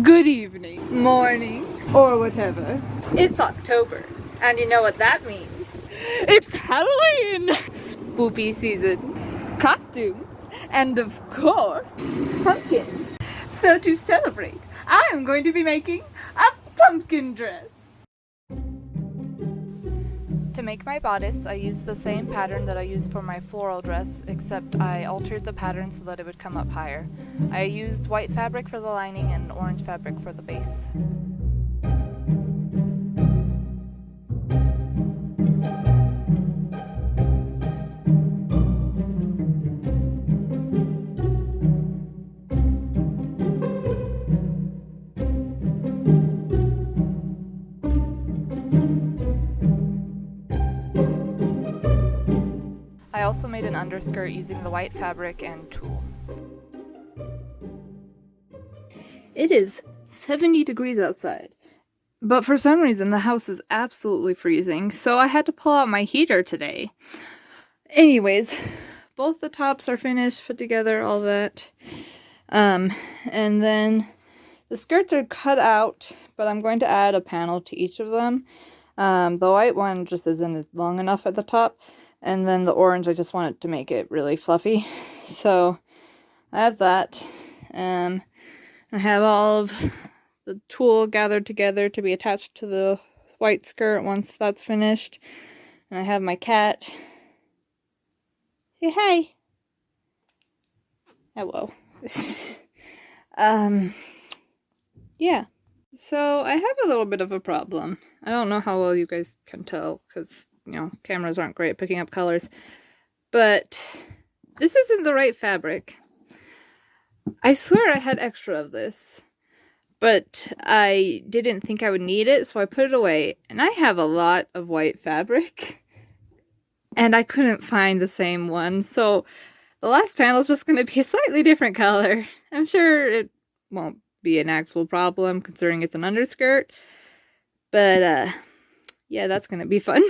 good evening, morning, or whatever. It's October, and you know what that means. It's Halloween! Spoopy season, costumes, and of course, pumpkins. So to celebrate, I am going to be making a pumpkin dress. To make my bodice, I used the same pattern that I used for my floral dress, except I altered the pattern so that it would come up higher. I used white fabric for the lining and orange fabric for the base. I also made an underskirt using the white fabric and tulle. It is 70 degrees outside, but for some reason the house is absolutely freezing, so I had to pull out my heater today. Anyways, both the tops are finished, put together, all that. And then the skirts are cut out, but I'm going to add a panel to each of them. The white one just isn't long enough at the top, and then the orange, I just want it to make it really fluffy. So I have that. I have all of the tulle gathered together to be attached to the white skirt once that's finished. And I have my cat. Say hi. Hello. Yeah. So I have a little bit of a problem. I don't know how well you guys can tell because, cameras aren't great at picking up colors. But this isn't the right fabric. I swear I had extra of this, but I didn't think I would need it, so I put it away. And I have a lot of white fabric, and I couldn't find the same one, so the last panel is just going to be a slightly different color. I'm sure it won't be an actual problem considering it's an underskirt, but yeah, that's going to be fun.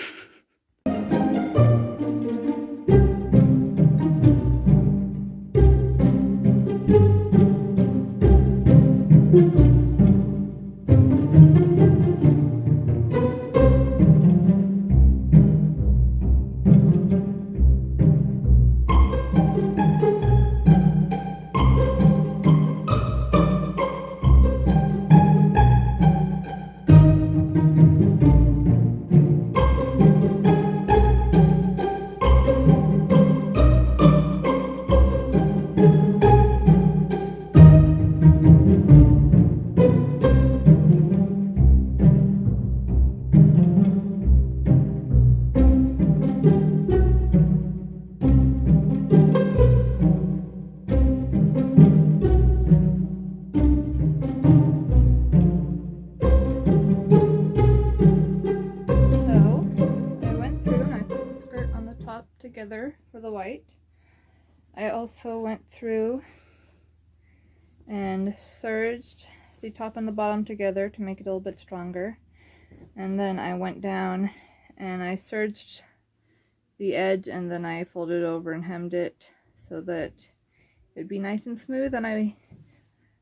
Together for the white. I also went through and serged the top and the bottom together to make it a little bit stronger, and then I went down and I serged the edge, and then I folded over and hemmed it so that it'd be nice and smooth and I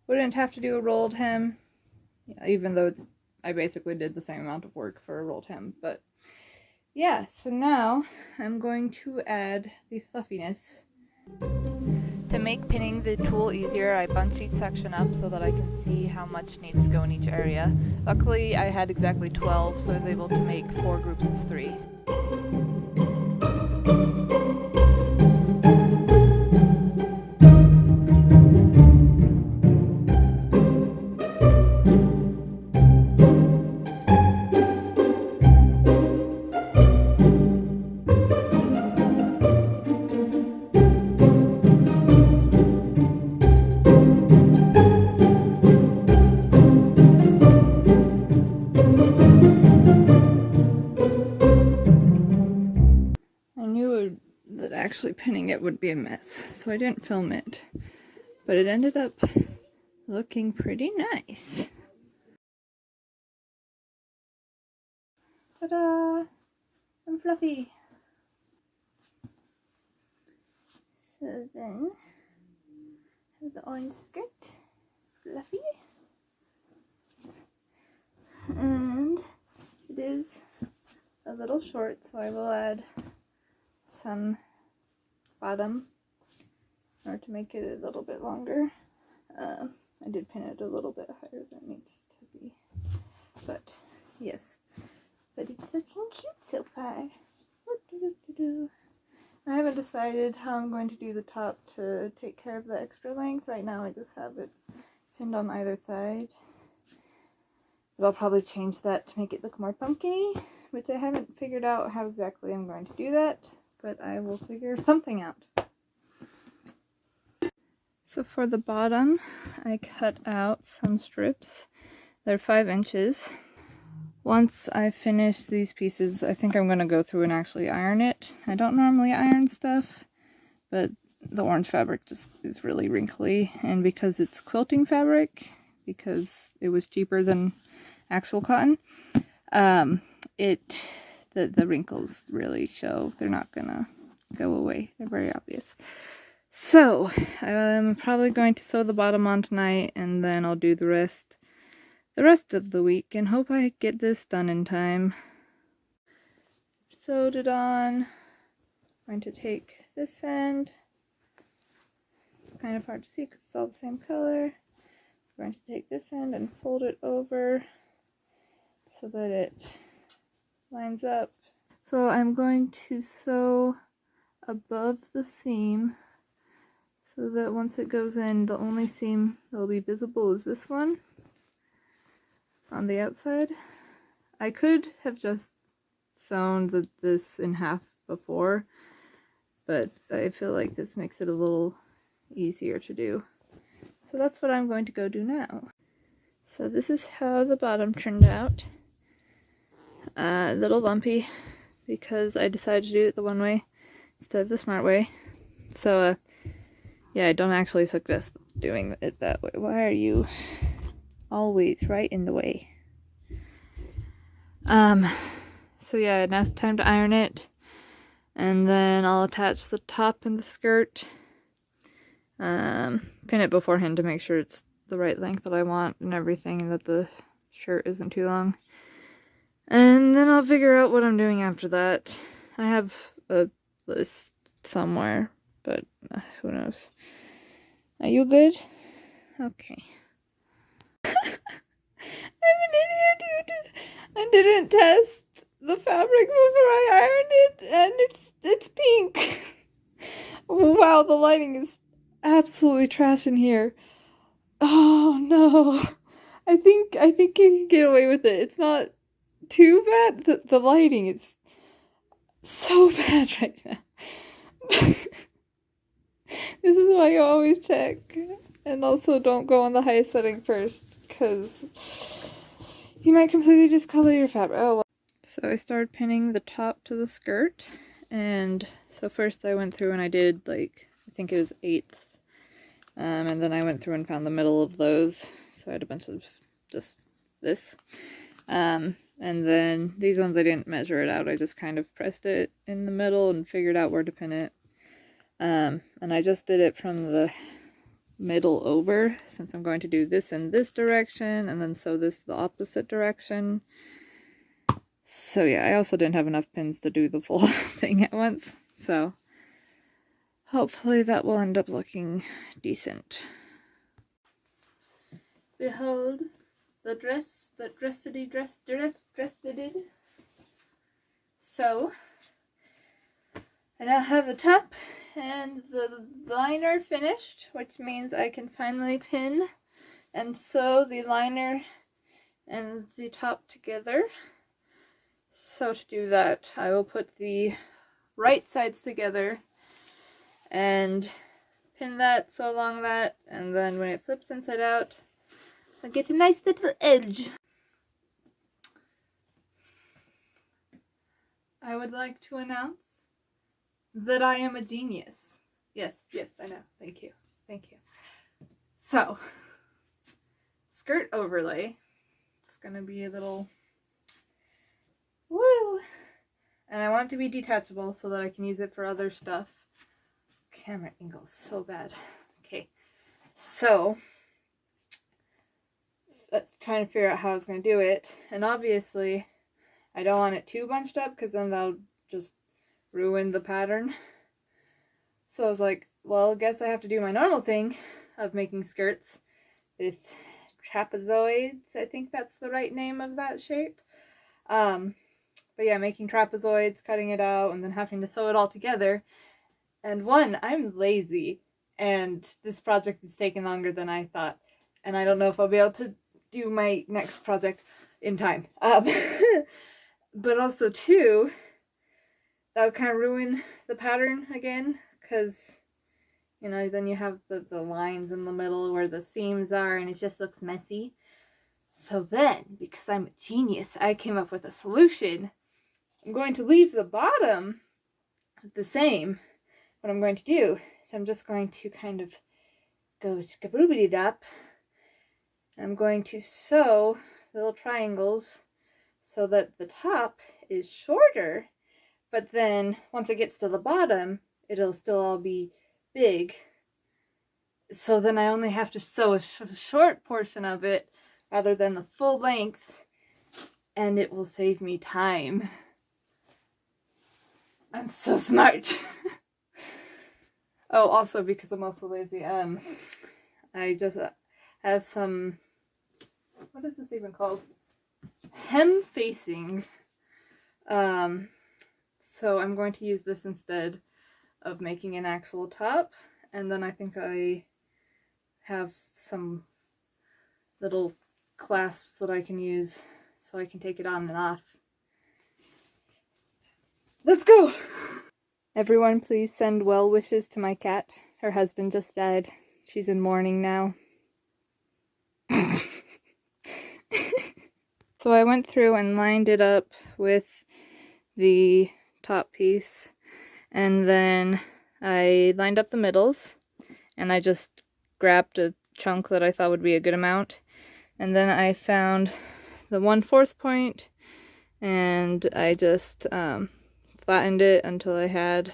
wouldn't have to do a rolled hem, even though I basically did the same amount of work for a rolled hem. But yeah, so now I'm going to add the fluffiness. To make pinning the tulle easier, I bunched each section up so that I can see how much needs to go in each area. Luckily, I had exactly 12, so I was able to make 4 groups of 3. That actually pinning it would be a mess, so I didn't film it, but it ended up looking pretty nice. Ta-da! I'm fluffy. So then, have the orange skirt, fluffy, is a little short, so I will add some bottom in order to make it a little bit longer. I did pin it a little bit higher than it needs to be, but yes, but it's looking cute so far. I haven't decided how I'm going to do the top to take care of the extra length. Right now I just have it pinned on either side, but I'll probably change that to make it look more pumpkin-y, which I haven't figured out how exactly I'm going to do that, but I will figure something out. So for the bottom, I cut out some strips. They're 5 inches. Once I finish these pieces, I think I'm going to go through and actually iron it. I don't normally iron stuff, but the orange fabric just is really wrinkly, and because it's quilting fabric, because it was cheaper than actual cotton, the wrinkles really show. They're not gonna go away. They're very obvious. So I'm probably going to sew the bottom on tonight, and then I'll do the rest of the week and hope I get this done in time. Sewed it on. I'm going to take this end. It's kind of hard to see because it's all the same color. I'm going to take this end and fold it over so that it lines up. So I'm going to sew above the seam so that once it goes in, the only seam that will be visible is this one on the outside. I could have just sewn this in half before, but I feel like this makes it a little easier to do. So that's what I'm going to go do now. So this is how the bottom turned out. A little lumpy because I decided to do it the one way instead of the smart way. So yeah, I don't actually suggest doing it that way. Why are you always right in the way? So yeah, now it's time to iron it, and then I'll attach the top and the skirt. Pin it beforehand to make sure it's the right length that I want and everything, and that the shirt isn't too long. And then I'll figure out what I'm doing after that. I have a list somewhere, but who knows. Are you good? Okay. I'm an idiot, dude. I didn't test the fabric before I ironed it, and it's pink. Wow, the lighting is absolutely trash in here. Oh no. I think you can get away with it. It's not too bad. The lighting is so bad right now. This is why you always check. And also don't go on the highest setting first, because you might completely discolor your fabric. Oh well. So I started pinning the top to the skirt, and so first I went through and I did, like, I think it was 1/8, and then I went through and found the middle of those, so I had a bunch of just this, and then these ones I didn't measure it out, I just kind of pressed it in the middle and figured out where to pin it, and I just did it from the middle over, since I'm going to do this in this direction and then sew this the opposite direction. So yeah, I also didn't have enough pins to do the full thing at once, so hopefully that will end up looking decent. Behold the dress that dressity dressed it. So I now have the top and the liner finished, which means I can finally pin and sew the liner and the top together. So to do that, I will put the right sides together and pin that, sew along that, and then when it flips inside out, I'll get a nice little edge. I would like to announce that I am a genius. Yes, I know. Thank you. So, skirt overlay. It's gonna be a little woo! And I want it to be detachable so that I can use it for other stuff. This camera angle is so bad. Okay, so let's try and figure out how I was gonna do it. And obviously, I don't want it too bunched up because then that'll just ruin the pattern. So I was like, well, I guess I have to do my normal thing of making skirts with trapezoids. I think that's the right name of that shape. But yeah, making trapezoids, cutting it out, and then having to sew it all together. And one, I'm lazy, and this project is taking longer than I thought. And I don't know if I'll be able to do my next project in time. But also, two, that would kind of ruin the pattern again, because, you know, then you have the lines in the middle where the seams are, and it just looks messy. So then, because I'm a genius, I came up with a solution. I'm going to leave the bottom the same. What I'm going to do is I'm just going to kind of go skaboobity-dop. I'm going to sew little triangles so that the top is shorter, but then once it gets to the bottom, it'll still all be big. So then I only have to sew a short portion of it rather than the full length, and it will save me time. I'm so smart. Oh, also because I'm also lazy, I just have some, what is this even called? Hem facing. So I'm going to use this instead of making an actual top. And then I think I have some little clasps that I can use so I can take it on and off. Let's go! Everyone, please send well wishes to my cat. Her husband just died. She's in mourning now. So I went through and lined it up with the top piece, and then I lined up the middles, and I just grabbed a chunk that I thought would be a good amount, and then I found the 1/4 point, and I just flattened it until I had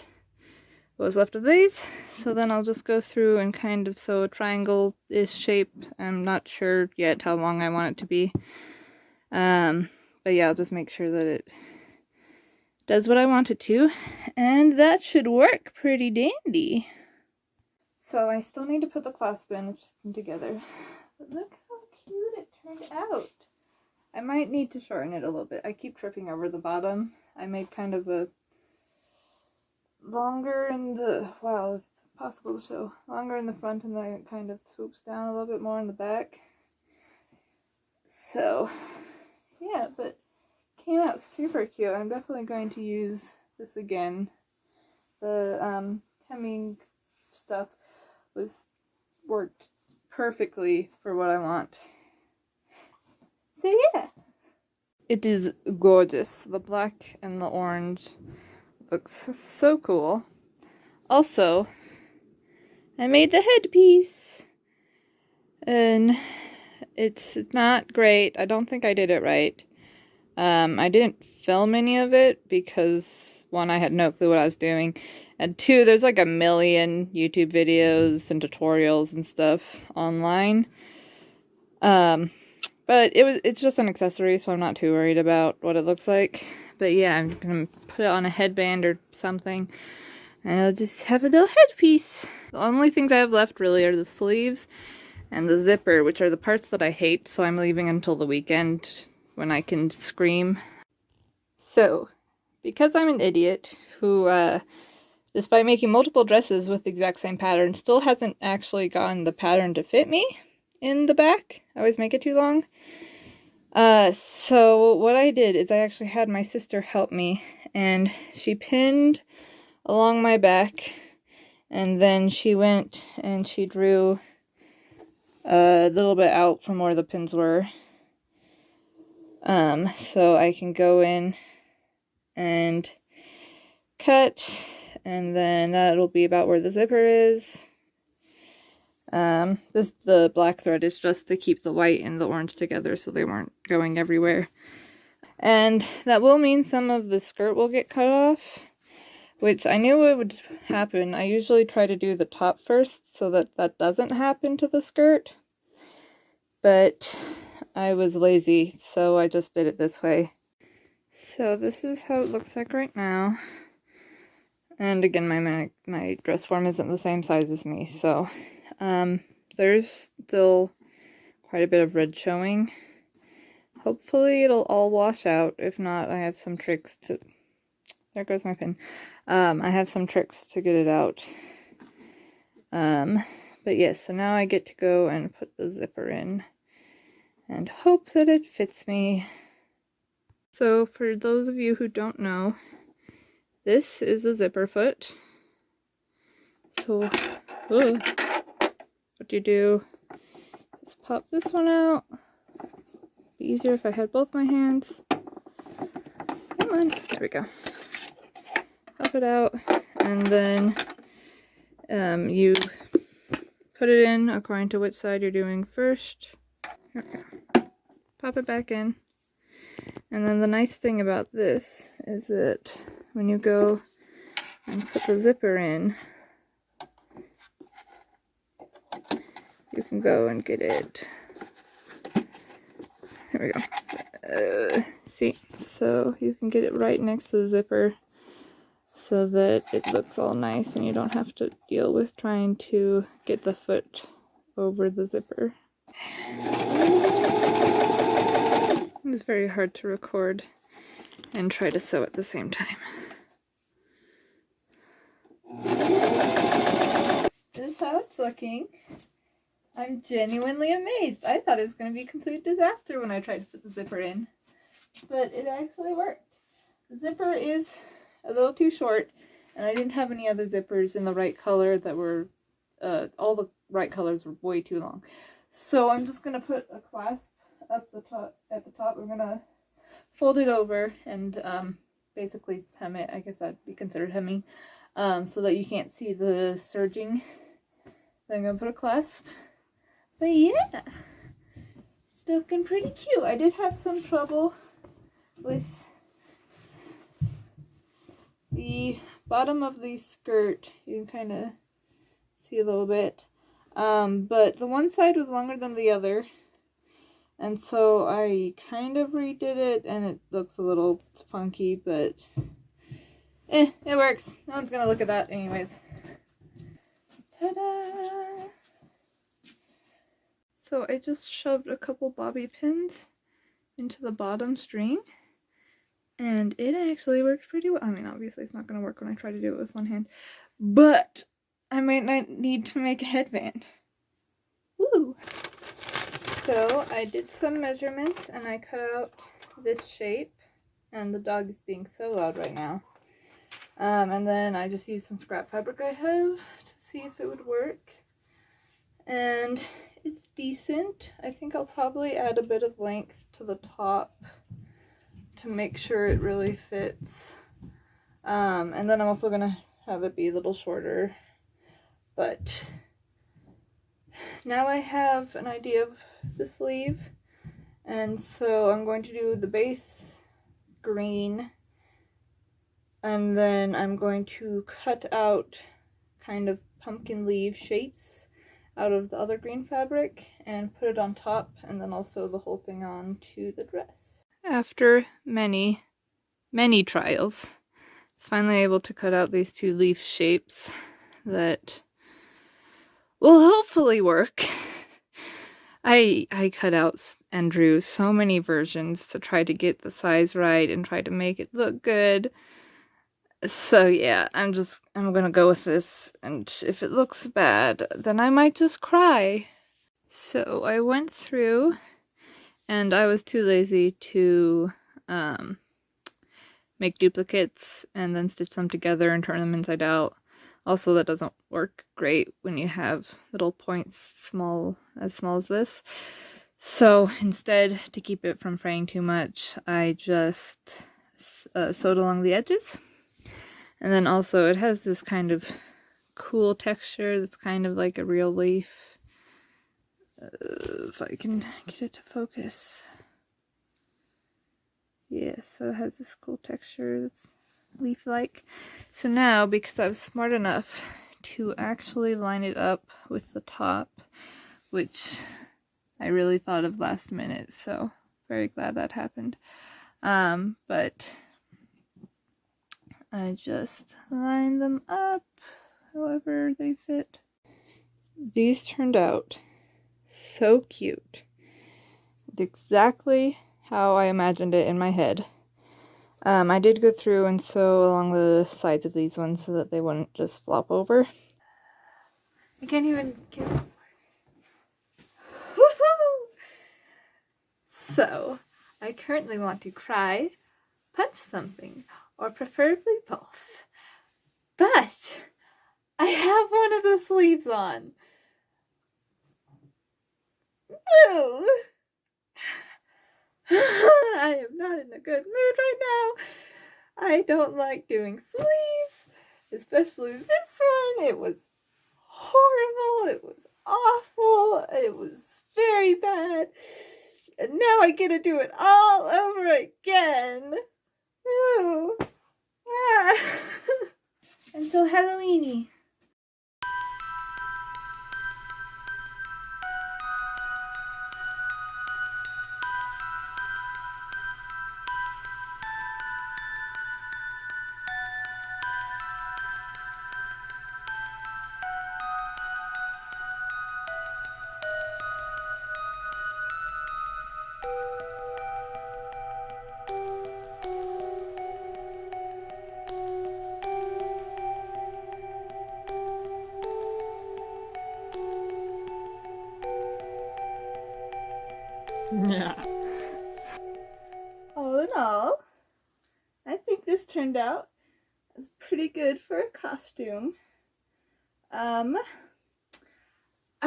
what was left of these. So then I'll just go through and kind of sew a triangle-ish shape. I'm not sure yet how long I want it to be. But yeah, I'll just make sure that it does what I want it to, and that should work pretty dandy. So I still need to put the clasp in together, but look how cute it turned out. I might need to shorten it a little bit. I keep tripping over the bottom. I made kind of a longer in the, wow, it's impossible to show, longer in the front, and then it kind of swoops down a little bit more in the back. So yeah, but came out super cute. I'm definitely going to use this again. The hemming stuff worked perfectly for what I want. So yeah. It is gorgeous. The black and the orange looks so cool. Also, I made the headpiece. And it's not great. I don't think I did it right. I didn't film any of it because, one, I had no clue what I was doing, and two, there's like a million YouTube videos and tutorials and stuff online. But it's just an accessory, so I'm not too worried about what it looks like. But yeah, I'm gonna put it on a headband or something, and I'll just have a little headpiece. The only things I have left really are the sleeves and the zipper, which are the parts that I hate, so I'm leaving until the weekend when I can scream. So, because I'm an idiot who, despite making multiple dresses with the exact same pattern, still hasn't actually gotten the pattern to fit me in the back. I always make it too long. So what I did is I actually had my sister help me, and she pinned along my back, and then she went and she drew a little bit out from where the pins were. So I can go in and cut, and then that'll be about where the zipper is. The black thread is just to keep the white and the orange together so they weren't going everywhere. And that will mean some of the skirt will get cut off, which I knew it would happen. I usually try to do the top first so that that doesn't happen to the skirt, but I was lazy, so I just did it this way. So this is how it looks like right now. And again, my dress form isn't the same size as me, so there's still quite a bit of red showing. Hopefully it'll all wash out. If not, I have some tricks to... There goes my pin. I have some tricks to get it out. But yes, so now I get to go and put the zipper in and hope that it fits me. So for those of you who don't know, this is a zipper foot. So, what you do is pop this one out. Be easier if I had both my hands. Come on, there we go. Pop it out, and then you put it in according to which side you're doing first. Here we go. Pop it back in. And then the nice thing about this is that when you go and put the zipper in, you can go and get it. There we go. See, so you can get it right next to the zipper so that it looks all nice and you don't have to deal with trying to get the foot over the zipper. It's very hard to record and try to sew at the same time. This is how it's looking. I'm genuinely amazed. I thought it was going to be a complete disaster when I tried to put the zipper in, but it actually worked. The zipper is a little too short, and I didn't have any other zippers in the right color that were, all the right colors were way too long. So I'm just going to put a clasp up the top, at the top. We're going to fold it over and basically hem it. I guess that'd be considered hemming, so that you can't see the serging. Then I'm going to put a clasp. But yeah, it's looking pretty cute. I did have some trouble with the bottom of the skirt. You can kind of see a little bit. But the one side was longer than the other. And so I kind of redid it, and it looks a little funky, but it works. No one's going to look at that anyways. Ta-da! So I just shoved a couple bobby pins into the bottom string, and it actually works pretty well. I mean, obviously it's not going to work when I try to do it with one hand, but I might not need to make a headband. Woo! So I did some measurements, and I cut out this shape, and the dog is being so loud right now. And then I just used some scrap fabric I have to see if it would work. And it's decent. I think I'll probably add a bit of length to the top to make sure it really fits. And then I'm also going to have it be a little shorter. But now I have an idea of the sleeve. And so I'm going to do the base green. And then I'm going to cut out kind of pumpkin leaf shapes out of the other green fabric and put it on top, and then also the whole thing on to the dress. After many trials, it's finally able to cut out these two leaf shapes that will hopefully work. I cut out and drew so many versions to try to get the size right and try to make it look good. So yeah, I'm gonna go with this, and if it looks bad, then I might just cry. So I went through, and I was too lazy to make duplicates and then stitch them together and turn them inside out. Also, that doesn't work great when you have little points as small as this. So instead, to keep it from fraying too much, I just sewed along the edges. And then also it has this kind of cool texture that's kind of like a real leaf. If I can get it to focus. Yeah, so it has this cool texture that's leaf-like. So now, because I was smart enough to actually line it up with the top, which I really thought of last minute, so very glad that happened. But I just line them up however they fit. These turned out so cute. It's exactly how I imagined it in my head. I did go through and sew along the sides of these ones so that they wouldn't just flop over. I can't even get it. Woohoo! So, I currently want to cry, punch something, or preferably both. But I have one of the sleeves on. Woo! I am not in a good mood right now. I don't like doing sleeves, especially this one. It was horrible. It was awful. It was very bad. And now I get to do it all over again. Woo! Ah. I'm so Halloweeny. Yeah. All in all, I think this turned out as pretty good for a costume. I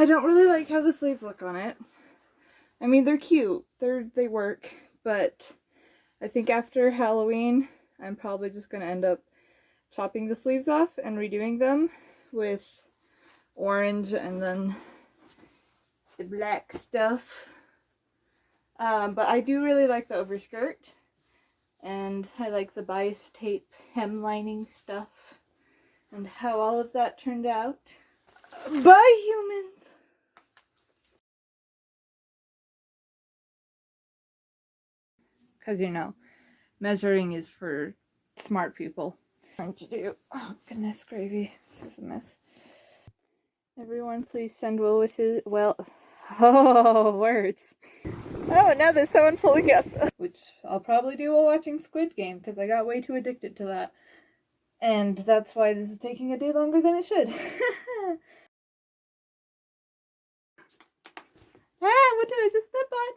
don't really like how the sleeves look on it. I mean, they're cute. They work, but I think after Halloween, I'm probably just gonna end up chopping the sleeves off and redoing them with orange and then the black stuff. But I do really like the overskirt, and I like the bias tape hem lining stuff, and how all of that turned out. Bye, humans! Because, you know, measuring is for smart people. Trying to do. Oh, goodness gravy. This is a mess. Everyone, please send well wishes. Well, oh, words. Oh, now there's someone pulling up. Which I'll probably do while watching Squid Game, because I got way too addicted to that. And that's why this is taking a day longer than it should. Ah, what did I just step on?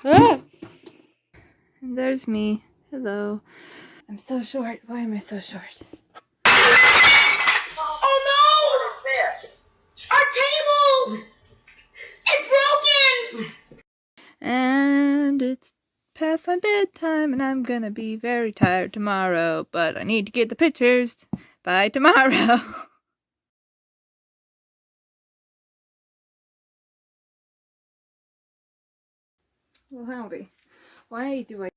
Ah! And there's me. Hello. I'm so short. Why am I so short? Oh no! Our table! It's broken! And it's past my bedtime, and I'm gonna be very tired tomorrow, but I need to get the pictures by tomorrow. Well, howdy. Why do I...